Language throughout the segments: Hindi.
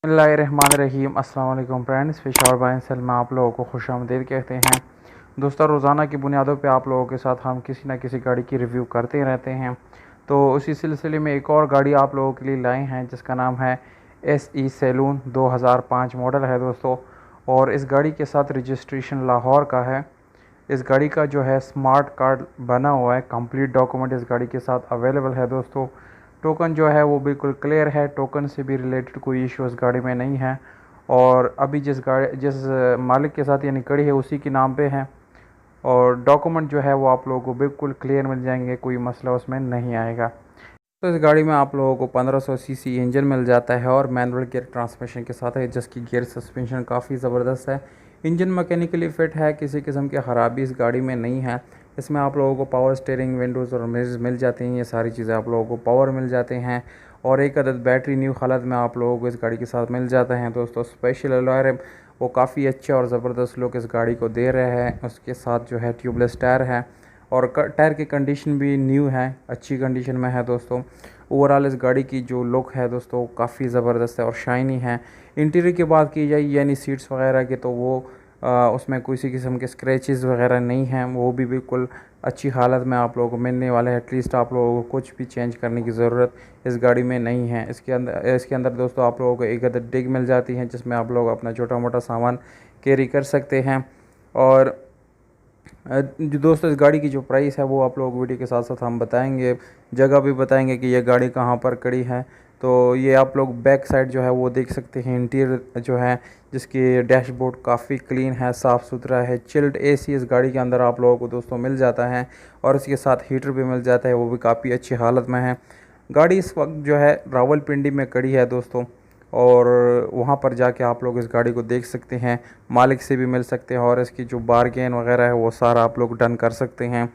बिस्मिल्लाहिर्रहमानिर्रहीम। अस्सलाम वालेकुम फ्रेंड्स, पेशावर बाय सेल में आप लोगों को खुशामदीद कहते हैं। दोस्तों, रोज़ाना की बुनियादों पे आप लोगों के साथ हम किसी न किसी गाड़ी की रिव्यू करते रहते हैं। तो उसी सिलसिले में एक और गाड़ी आप लोगों के लिए लाए हैं जिसका नाम है SE सैलून 2005 मॉडल है दोस्तों। और इस गाड़ी के साथ रजिस्ट्रेशन लाहौर का है। इस गाड़ी का जो है स्मार्ट कार्ड बना हुआ है, कंप्लीट डॉक्यूमेंट इस गाड़ी के साथ अवेलेबल है दोस्तों। टोकन जो है वो बिल्कुल क्लियर है, टोकन से भी रिलेटेड कोई इशू इस गाड़ी में नहीं है। और अभी जिस मालिक के साथ ये निकली है उसी के नाम पे है। और डॉक्यूमेंट जो है वो आप लोगों को बिल्कुल क्लियर मिल जाएंगे, कोई मसला उसमें नहीं आएगा। तो इस गाड़ी में आप लोगों को 1500 सीसी इंजन मिल जाता है और मैनुअल गियर ट्रांसमिशन के साथ है, जिसकी गियर सस्पेंशन काफ़ी ज़बरदस्त है। इंजन मैकेनिकली फ़िट है, किसी किस्म की ख़राबी इस गाड़ी में नहीं है। इसमें आप लोगों को पावर स्टीयरिंग, विंडोज़ और मिरर्स मिल जाते हैं। ये सारी चीज़ें आप लोगों को पावर मिल जाते हैं। और एक अदद बैटरी न्यू हालत में आप लोगों को इस गाड़ी के साथ मिल जाता है दोस्तों। स्पेशल अलॉय वो काफ़ी अच्छे और ज़बरदस्त लुक इस गाड़ी को दे रहे हैं। उसके साथ जो है ट्यूबलेस टायर है और टायर की कंडीशन भी न्यू है, अच्छी कंडीशन में है दोस्तों। ओवरऑल इस गाड़ी की जो लुक है दोस्तों काफ़ी ज़बरदस्त है और शाइनी है। इंटीरियर की बात की जाए यानी सीट्स वगैरह की, तो वो उसमें किसी किस्म के स्क्रैचेस वगैरह नहीं हैं, वो भी बिल्कुल अच्छी हालत में आप लोगों को मिलने वाले हैं। एटलीस्ट आप लोगों को कुछ भी चेंज करने की ज़रूरत इस गाड़ी में नहीं है। इसके अंदर दोस्तों आप लोगों को एक अदद डिग मिल जाती है जिसमें आप लोग अपना छोटा मोटा सामान कैरी कर सकते हैं। और जो दोस्तों इस गाड़ी की जो प्राइस है वो आप लोग वीडियो के साथ साथ हम बताएंगे, जगह भी बताएंगे कि यह गाड़ी कहाँ पर खड़ी है। तो ये आप लोग बैक साइड जो है वो देख सकते हैं। इंटीरियर जो है जिसकी डैशबोर्ड काफ़ी क्लीन है, साफ़ सुथरा है। चिल्ड एसी इस गाड़ी के अंदर आप लोगों को दोस्तों मिल जाता है और इसके साथ हीटर भी मिल जाता है, वो भी काफ़ी अच्छी हालत में है। गाड़ी इस वक्त जो है रावलपिंडी में खड़ी है दोस्तों। और वहाँ पर जाके आप लोग इस गाड़ी को देख सकते हैं, मालिक से भी मिल सकते हैं और इसकी जो बारगेन वगैरह है वो सारा आप लोग डन कर सकते हैं।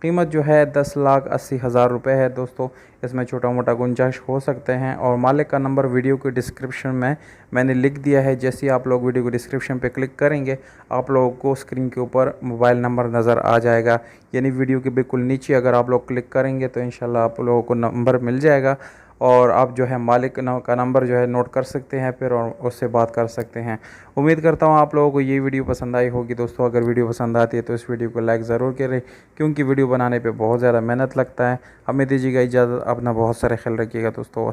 कीमत जो है 10,80,000 रुपये है दोस्तों। इसमें छोटा मोटा गुंजाइश हो सकते हैं। और मालिक का नंबर वीडियो के डिस्क्रिप्शन में मैंने लिख दिया है। जैसे ही आप लोग वीडियो को डिस्क्रिप्शन पे क्लिक करेंगे आप लोगों को स्क्रीन के ऊपर मोबाइल नंबर नज़र आ जाएगा, यानी वीडियो के बिल्कुल नीचे अगर आप लोग क्लिक करेंगे तो इंशाल्लाह आप लोगों को नंबर मिल जाएगा और आप जो है मालिक का नंबर जो है नोट कर सकते हैं फिर और उससे बात कर सकते हैं। उम्मीद करता हूँ आप लोगों को ये वीडियो पसंद आई होगी दोस्तों। अगर वीडियो पसंद आती है तो इस वीडियो को लाइक ज़रूर करें, क्योंकि वीडियो बनाने पे बहुत ज़्यादा मेहनत लगता है। हमें दीजिएगा इजाज़त, अपना बहुत सारा ख्याल रखिएगा दोस्तों।